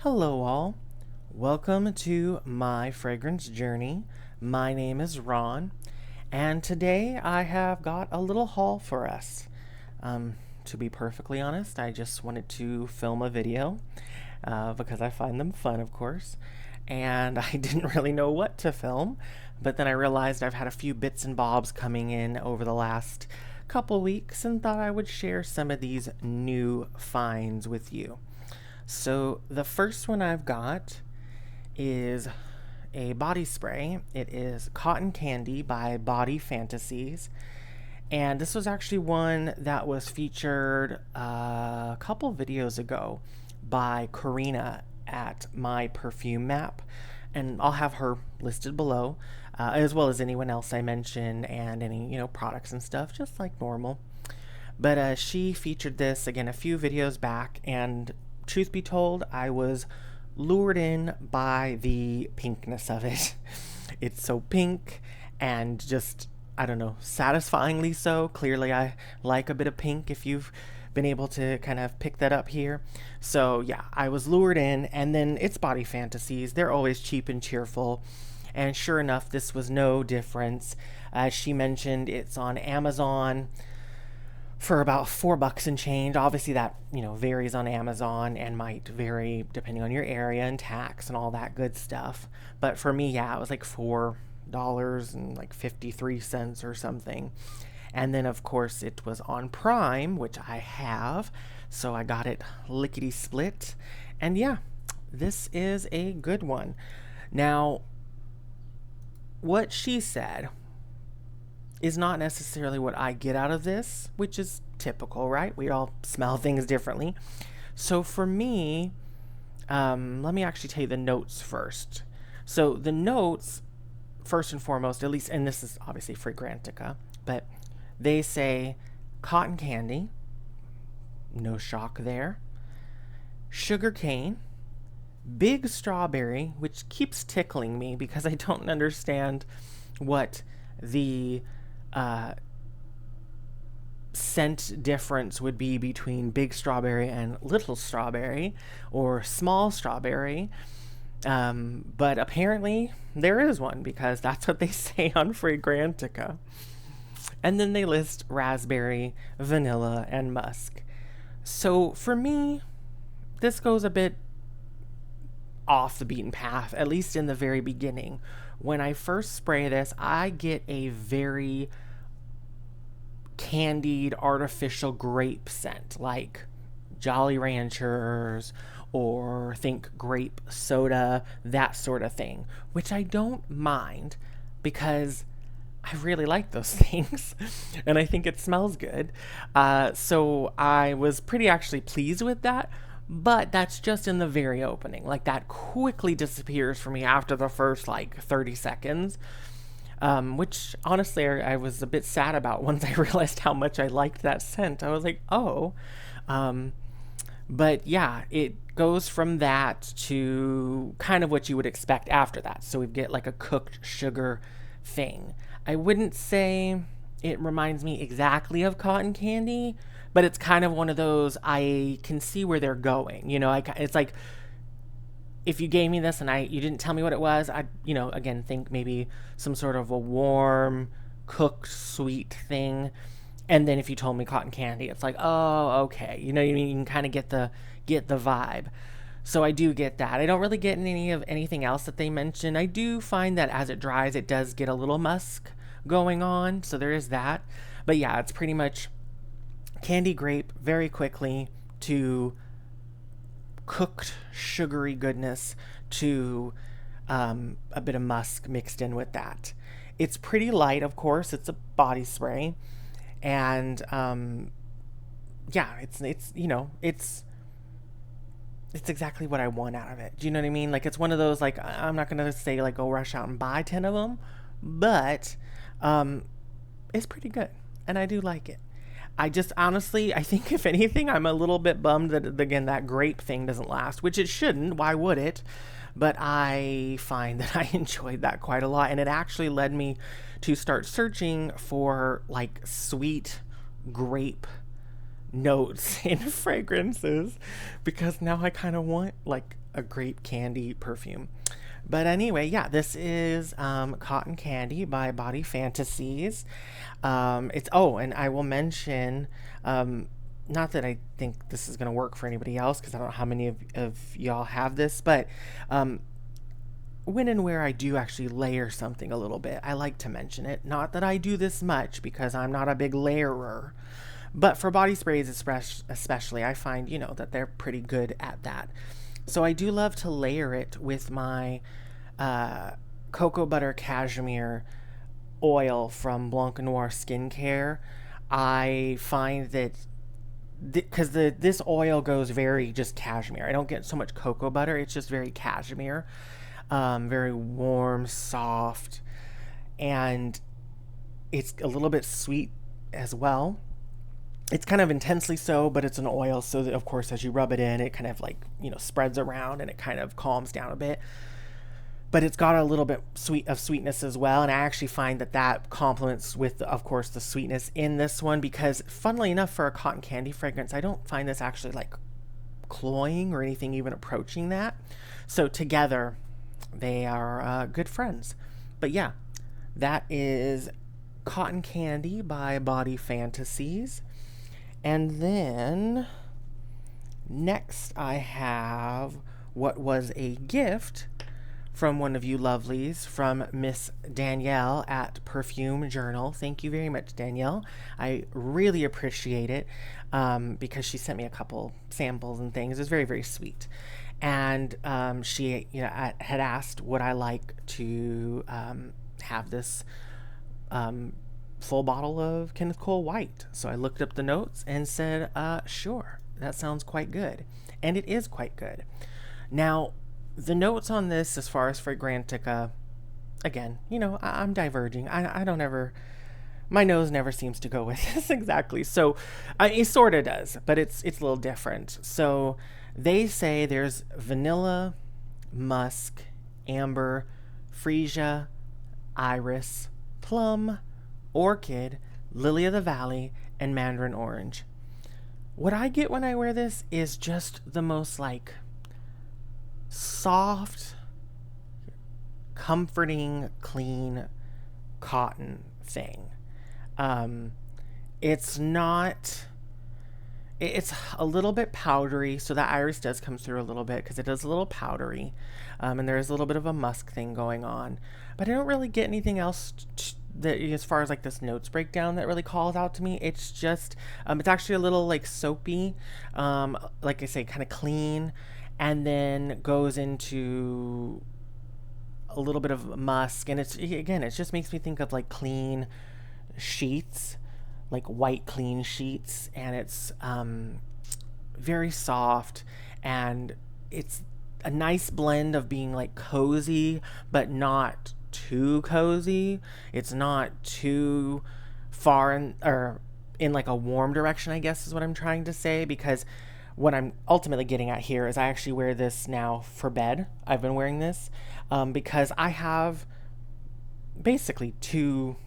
Hello, all. Welcome to my fragrance journey. My name is Ron, and today I have got a little haul for us. To be perfectly honest, I just wanted to film a video because I find them fun, of course, and I didn't really know what to film. But then I realized I've had a few bits and bobs coming in over the last couple weeks and thought I would share some of these new finds with you. So the first one I've got is a body spray. It is Cotton Candy by Body Fantasies. And this was actually one that was featured a couple videos ago by Karina at My Perfume Map. And I'll have her listed below, as well as anyone else I mention and any, products and stuff, just like normal. But she featured this again a few videos back, and truth be told, I was lured in by the pinkness of it. It's so pink and just, I don't know, satisfyingly so. Clearly, I like a bit of pink if you've been able to kind of pick that up here. So, yeah, I was lured in, and then it's Body Fantasies. They're always cheap and cheerful. And sure enough, this was no difference. As she mentioned, it's on Amazon for about $4 and change. Obviously that, varies on Amazon and might vary depending on your area and tax and all that good stuff. But for me, yeah, it was like $4.53 or something. And then of course it was on Prime, which I have, so I got it lickety split. And yeah, this is a good one. Now, what she said is not necessarily what I get out of this, which is typical, right? We all smell things differently. So for me, let me actually tell you the notes first. So the notes, first and foremost, at least, and this is obviously Fragrantica, but they say cotton candy, no shock there, sugar cane, big strawberry, which keeps tickling me because I don't understand what the scent difference would be between big strawberry and little strawberry or small strawberry. But apparently there is one because that's what they say on Fragrantica. And then they list raspberry, vanilla, and musk. So for me, this goes a bit off the beaten path, at least in the very beginning. When I first spray this, I get a very candied artificial grape scent, like Jolly Ranchers or think grape soda, that sort of thing, which I don't mind because I really like those things and I think it smells good. So I was pretty actually pleased with that. But that's just in the very opening. Like, that quickly disappears for me after the first, 30 seconds. Which, honestly, I was a bit sad about once I realized how much I liked that scent. I was like, oh. But, yeah, it goes from that to kind of what you would expect after that. So we get, a cooked sugar thing. I wouldn't say it reminds me exactly of cotton candy, but it's kind of one of those, I can see where they're going. It's like if you gave me this and you didn't tell me what it was, I again think maybe some sort of a warm, cooked, sweet thing. And then if you told me cotton candy, it's like, oh, okay. You can kind of get the vibe. So I do get that. I don't really get anything else that they mention. I do find that as it dries, it does get a little musk going on. So there is that. But yeah, it's pretty much candy grape very quickly to cooked sugary goodness to a bit of musk mixed in with that. It's pretty light, of course. It's a body spray, and yeah, it's exactly what I want out of it. Do you know what I mean? Like, it's one of those, I'm not gonna say go rush out and buy 10 of them, but it's pretty good, and I do like it. I just honestly, I think if anything, I'm a little bit bummed that, again, that grape thing doesn't last, which it shouldn't. Why would it? But I find that I enjoyed that quite a lot. And it actually led me to start searching for sweet grape notes in fragrances because now I kind of want like a grape candy perfume. But anyway, yeah, this is Cotton Candy by Body Fantasies. It's and I will mention, not that I think this is going to work for anybody else because I don't know how many of y'all have this, but when and where I do actually layer something a little bit, I like to mention it. Not that I do this much because I'm not a big layerer, but for body sprays especially, I find, that they're pretty good at that. So I do love to layer it with my cocoa butter cashmere oil from Blanc Noire skincare. I find that because this oil goes very just cashmere. I don't get so much cocoa butter. It's just very cashmere, very warm, soft, and it's a little bit sweet as well. It's kind of intensely so, but it's an oil, so that of course as you rub it in, it kind of like spreads around and it kind of calms down a bit. But it's got a little bit sweetness as well, and I actually find that complements with, of course, the sweetness in this one because, funnily enough, for a cotton candy fragrance, I don't find this actually like cloying or anything even approaching that. So together, they are good friends. But yeah, that is Cotton Candy by Body Fantasies. And then next I have what was a gift from one of you lovelies, from Miss Danielle at Perfume Journal. Thank you very much, Danielle. I really appreciate it because she sent me a couple samples and things. It was very, very sweet. And she had asked would I like to have this full bottle of Kenneth Cole White. So I looked up the notes and said, sure, that sounds quite good. And it is quite good. Now, the notes on this as far as Fragrantica, again, I'm diverging. I don't ever, my nose never seems to go with this exactly. So it sort of does, but it's a little different. So they say there's vanilla, musk, amber, freesia, iris, plum, orchid, lily of the valley, and mandarin orange. What I get when I wear this is just the most like soft, comforting, clean cotton thing. It's not, it's a little bit powdery, so that iris does come through a little bit because it is a little powdery, and there is a little bit of a musk thing going on, but I don't really get anything else that, as far as like this notes breakdown, that really calls out to me. It's just it's actually a little like soapy, like I say, kind of clean, and then goes into a little bit of musk, and it just makes me think of like clean sheets, like white clean sheets, and it's very soft, and it's a nice blend of being like cozy but not too cozy. It's not too far in like a warm direction, I guess is what I'm trying to say, because what I'm ultimately getting at here is I actually wear this now for bed. I've been wearing this because I have basically two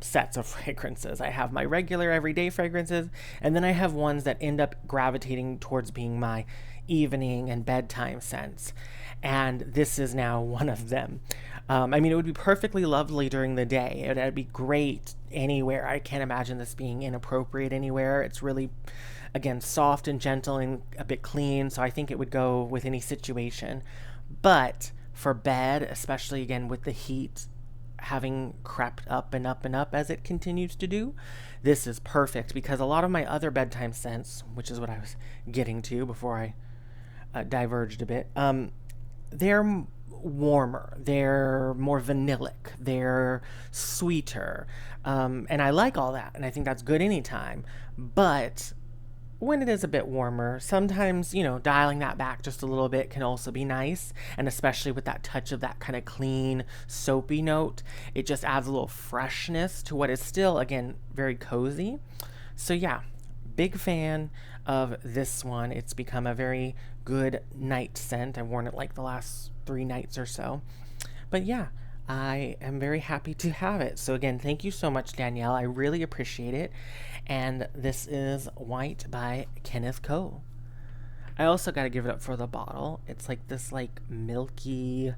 sets of fragrances. I have my regular everyday fragrances, and then I have ones that end up gravitating towards being my evening and bedtime scents. And this is now one of them. I mean, it would be perfectly lovely during the day. It'd be great anywhere. I can't imagine this being inappropriate anywhere. It's really, again, soft and gentle and a bit clean, so I think it would go with any situation. But for bed, especially again with the heat having crept up and up and up as it continues to do, this is perfect, because a lot of my other bedtime scents, which is what I was getting to before I diverged a bit, they're warmer, they're more vanillic, they're sweeter, and I like all that, and I think that's good anytime. But when it is a bit warmer, sometimes, dialing that back just a little bit can also be nice. And especially with that touch of that kind of clean, soapy note, it just adds a little freshness to what is still, again, very cozy. So yeah, big fan of this one. It's become a very good night scent. I've worn it like the last 3 nights or so. But yeah, I am very happy to have it. So again, thank you so much, Danielle. I really appreciate it. And this is White by Kenneth Cole. I also got to give it up for the bottle. It's like this like milky,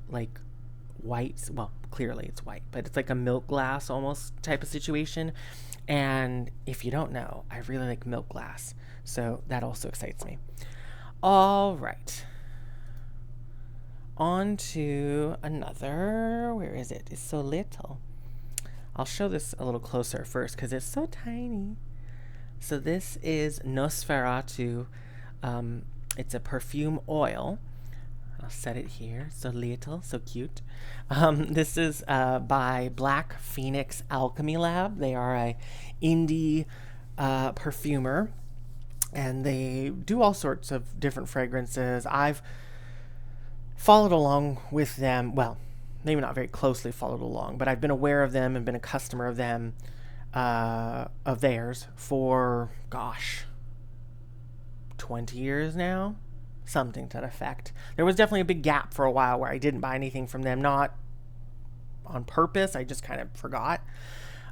like white. Well, clearly it's white, but it's like a milk glass almost type of situation. And if you don't know, I really like milk glass. So that also excites me. All right. On to another. Where is it? It's so little. I'll show this a little closer first because it's so tiny. So this is Nosferatu. It's a perfume oil. I'll set it here. So little, so cute. This is by Black Phoenix Alchemy Lab. They are a indie perfumer, and they do all sorts of different fragrances. I've followed along with them. Well, maybe not very closely followed along, but I've been aware of them and been a customer of them, of theirs for, gosh, 20 years now, something to that effect. There was definitely a big gap for a while where I didn't buy anything from them, not on purpose. I just kind of forgot.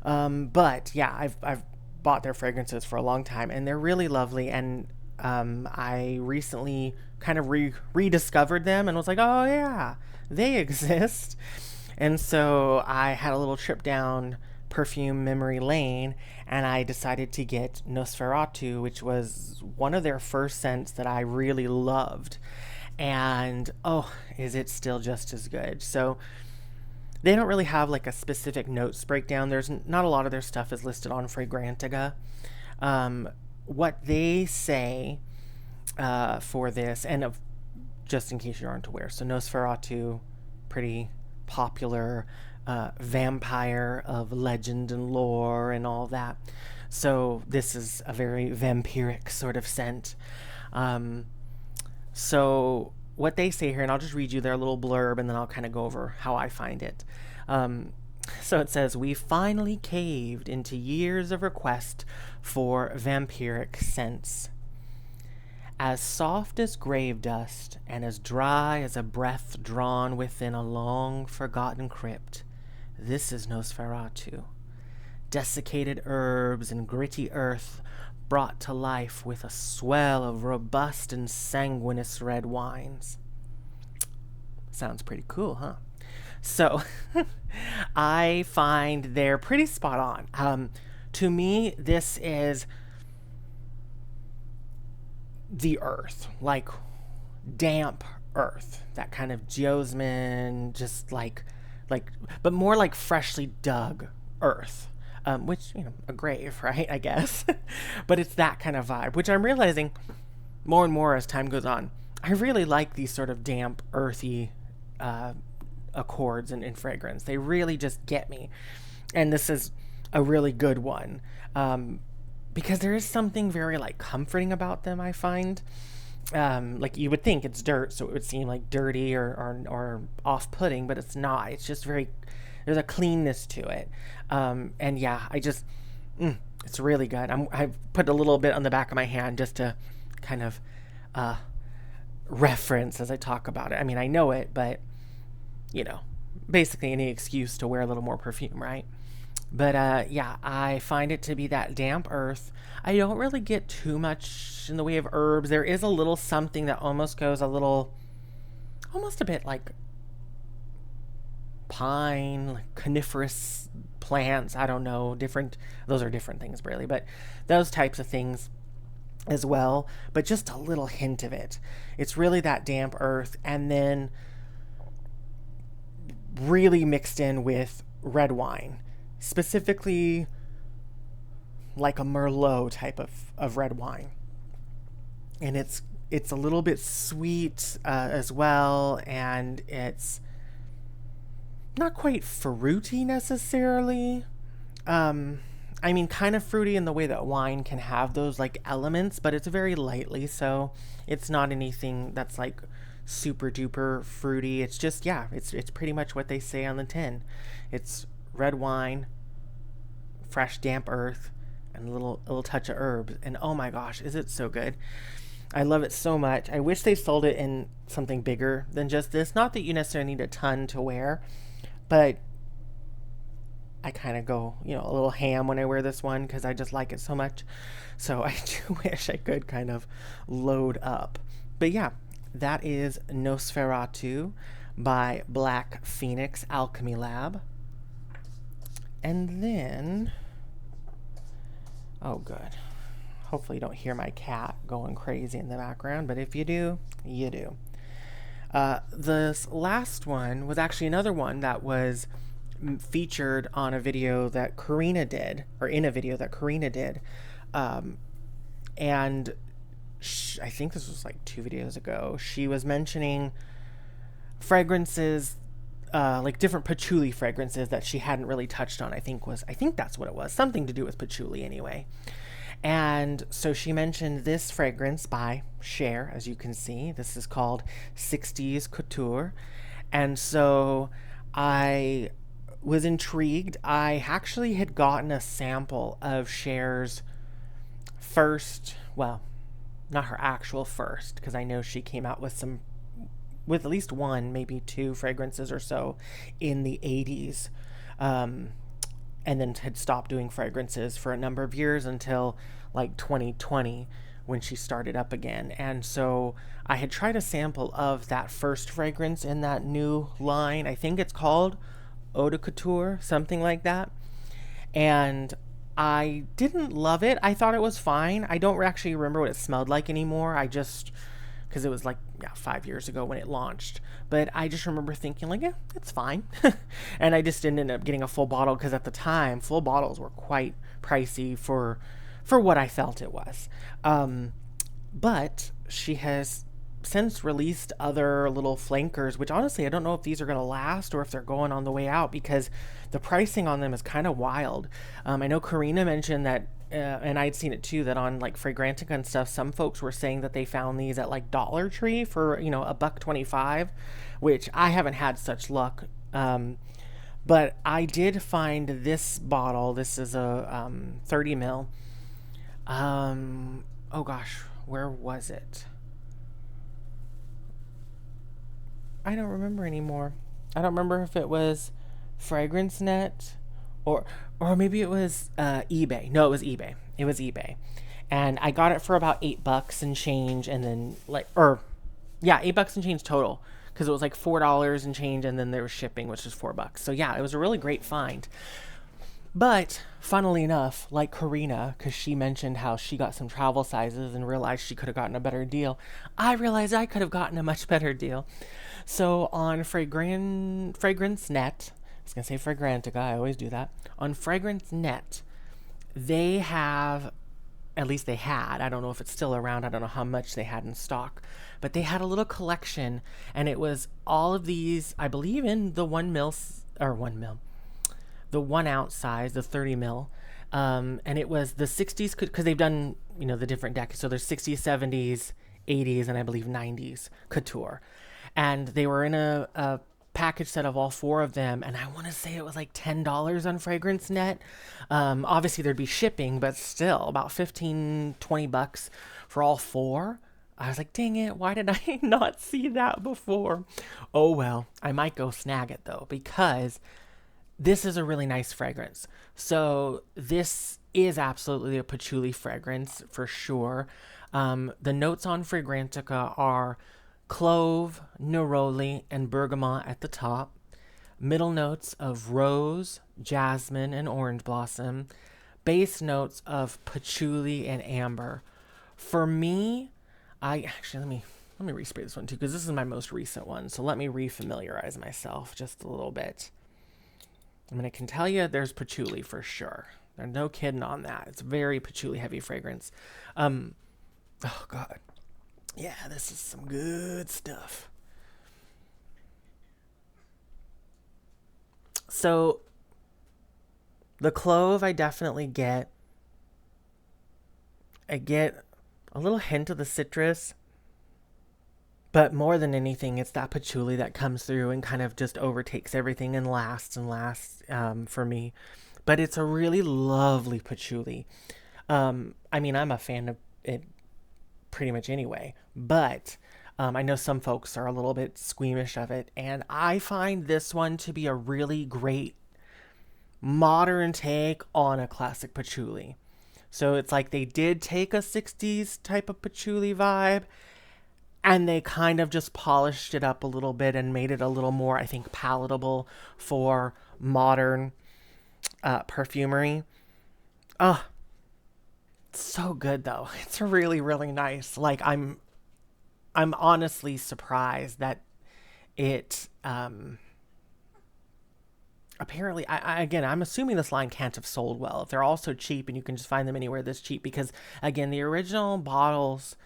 But yeah, I've bought their fragrances for a long time, and they're really lovely. And I recently kind of rediscovered them and was like, oh yeah, they exist. And so I had a little trip down perfume memory lane, and I decided to get Nosferatu, which was one of their first scents that I really loved. And oh, is it still just as good? So they don't really have like a specific notes breakdown. There's not a lot of their stuff is listed on Fragrantica. What they say for this, and just in case you aren't aware, so Nosferatu, pretty popular vampire of legend and lore and all that. So this is a very vampiric sort of scent. So what they say here, and I'll just read you their little blurb, and then I'll kind of go over how I find it. So it says, we finally caved into years of request for vampiric scents. As soft as grave dust and as dry as a breath drawn within a long forgotten crypt, this is Nosferatu. Desiccated herbs and gritty earth brought to life with a swell of robust and sanguineous red wines. Sounds pretty cool, huh? So I find they're pretty spot on. To me, this is the earth, like damp earth, that kind of geosmin, just like, but more like freshly dug earth, which, you know, a grave, right? I guess. But it's that kind of vibe, which I'm realizing more and more as time goes on. I really like these sort of damp, earthy accords in fragrance. They really just get me. And this is a really good one. Because there is something very like comforting about them, I find. Like you would think it's dirt, so it would seem like dirty or off-putting, but it's not. It's just very, there's a cleanness to it. And yeah, I just, it's really good. I've put a little bit on the back of my hand just to kind of reference as I talk about it. I mean, I know it, but, you know, basically any excuse to wear a little more perfume, right? But yeah, I find it to be that damp earth. I don't really get too much in the way of herbs. There is a little something that almost goes almost a bit like pine, like coniferous plants. I don't know, those are different things really, but those types of things as well. But just a little hint of it. It's really that damp earth, and then really mixed in with red wine. Specifically like a Merlot type of red wine. And it's a little bit sweet as well, and it's not quite fruity necessarily. I mean, kind of fruity in the way that wine can have those like elements, but it's very lightly so. It's not anything that's like super duper fruity. It's just, yeah, it's pretty much what they say on the tin. It's red wine, fresh damp earth, and a little touch of herbs. And oh my gosh, is it so good. I love it so much. I wish they sold it in something bigger than just this. Not that you necessarily need a ton to wear, But I kind of go, a little ham when I wear this one because I just like it so much. So I do wish I could kind of load up. But yeah, that is Nosferatu by Black Phoenix Alchemy Lab. And then, oh good. Hopefully you don't hear my cat going crazy in the background, but if you do, you do. This last one was actually another one that was featured on a video that Karina did, or in a video that Karina did. And I think this was like 2 videos ago. She was mentioning fragrances, like different patchouli fragrances that she hadn't really touched on. I think that's what it was. Something to do with patchouli anyway. And so she mentioned this fragrance by Cher, as you can see. This is called 60s Couture. And so I was intrigued. I actually had gotten a sample of Cher's first, well, not her actual first, because I know she came out with at least 1, maybe 2 fragrances or so in the 80s. And then had stopped doing fragrances for a number of years until like 2020 when she started up again. And so I had tried a sample of that first fragrance in that new line. I think it's called Eau de Couture, something like that. And I didn't love it. I thought it was fine. I don't actually remember what it smelled like anymore. Because it was like 5 years ago when it launched. But I just remember thinking like, yeah, it's fine. And I just didn't end up getting a full bottle because at the time, full bottles were quite pricey for what I felt it was. But she has since released other little flankers, which honestly, I don't know if these are going to last or if they're going on the way out because the pricing on them is kind of wild. I know Karina mentioned that, and I'd seen it too, that on like Fragrantica and stuff, some folks were saying that they found these at like Dollar Tree for, $1.25, which I haven't had such luck. But I did find this bottle. This is a 30 mil. Oh gosh, where was it? I don't remember anymore. I don't remember if it was Fragrance Net or maybe it was eBay. No, it was eBay. It was eBay. And I got it for about $8 and change, and then $8 and change total. Because it was like $4 and change, and then there was shipping, which was $4. So yeah, it was a really great find. But funnily enough, like Karina, because she mentioned how she got some travel sizes and realized she could have gotten a better deal, I realized I could have gotten a much better deal. So on Fragrance Net, I was going to say Fragrantica, I always do that. On Fragrance Net, they have, at least they had, I don't know if it's still around, I don't know how much they had in stock, but they had a little collection, and it was all of these, I believe in the 1 mil, the 1 ounce size, the 30 mil. And it was the 60s, because they've done, the different decades. So there's 60s, 70s, 80s, and I believe 90s Couture. And they were in a package set of all 4 of them. And I want to say it was like $10 on Fragrance Net. Obviously there'd be shipping, but still about $15-20 for all 4. I was like, dang it, why did I not see that before? Oh well, I might go snag it though, because this is a really nice fragrance. So this is absolutely a patchouli fragrance for sure. The notes on Fragrantica are clove, neroli, and bergamot at the top. Middle notes of rose, jasmine, and orange blossom. Base notes of patchouli and amber. For me, let me respray this one too, because this is my most recent one. So let me refamiliarize myself just a little bit. I mean, I can tell you there's patchouli for sure. There's no kidding on that. It's very patchouli heavy fragrance. Oh God. Yeah, this is some good stuff. So the clove I definitely get. I get a little hint of the citrus. But more than anything, it's that patchouli that comes through and kind of just overtakes everything and lasts for me. But it's a really lovely patchouli. I mean, I'm a fan of it pretty much anyway. But I know some folks are a little bit squeamish of it, and I find this one to be a really great modern take on a classic patchouli. So it's like they did take a 60s type of patchouli vibe and they kind of just polished it up a little bit and made it a little more, I think, palatable for modern perfumery. Oh, so good though. It's really, really nice. Like I'm honestly surprised that it apparently again, I'm assuming this line can't have sold well if they're all so cheap and you can just find them anywhere this cheap, because again, the original bottles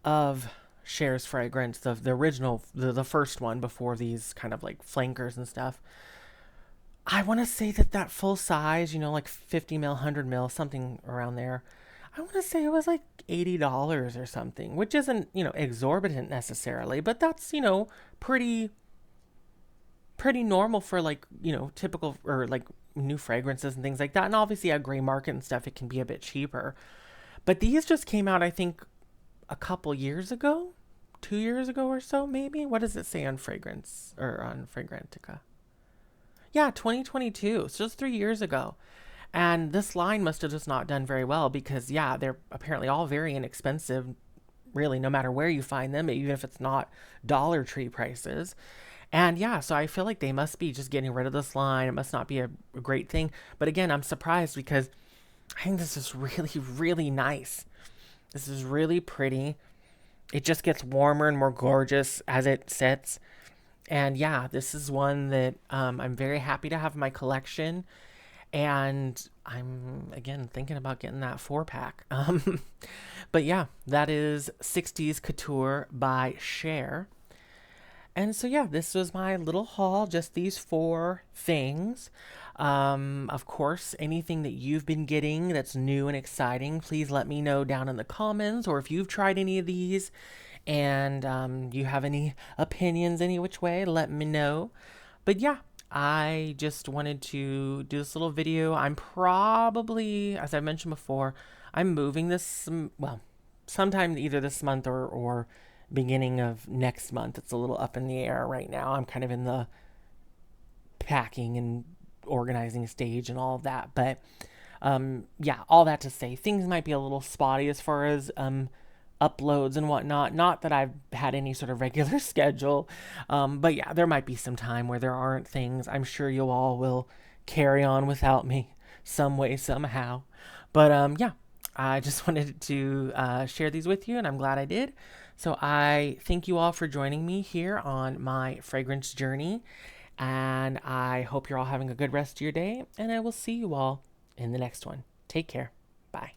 of Cher's fragrance, the original, the first one before these kind of like flankers and stuff, I want to say that full size, like 50 mil, 100 mil, something around there, I want to say it was like $80 or something, which isn't, exorbitant necessarily, but that's, pretty pretty normal for like, typical or like new fragrances and things like that. And obviously at gray market and stuff, it can be a bit cheaper. But these just came out, I think, a couple years ago, 2 years ago or so, maybe. What does it say on fragrance or on Fragrantica? Yeah, 2022. So just 3 years ago. And this line must have just not done very well because, yeah, they're apparently all very inexpensive, really, no matter where you find them, even if it's not Dollar Tree prices. And yeah, so I feel like they must be just getting rid of this line. It must not be a great thing. But again, I'm surprised because I think this is really, really nice. This is really pretty. It just gets warmer and more gorgeous as it sits. And yeah, this is one that I'm very happy to have in my collection. And I'm, again, thinking about getting that 4-pack. But yeah, that is 60s Couture by Cher. And so, yeah, this was my little haul, just these 4 things. Of course, anything that you've been getting that's new and exciting, please let me know down in the comments, or if you've tried any of these and you have any opinions any which way, let me know. But yeah, I just wanted to do this little video. I'm probably, as I mentioned before, I'm moving this, well, sometime either this month or beginning of next month. It's a little up in the air right now. I'm kind of in the packing and organizing stage and all of that. But yeah, all that to say, things might be a little spotty as far as uploads and whatnot. Not that I've had any sort of regular schedule, but yeah, there might be some time where there aren't things. I'm sure you all will carry on without me some way, somehow. But yeah, I just wanted to share these with you, and I'm glad I did. So I thank you all for joining me here on my fragrance journey, and I hope you're all having a good rest of your day, and I will see you all in the next one. Take care. Bye.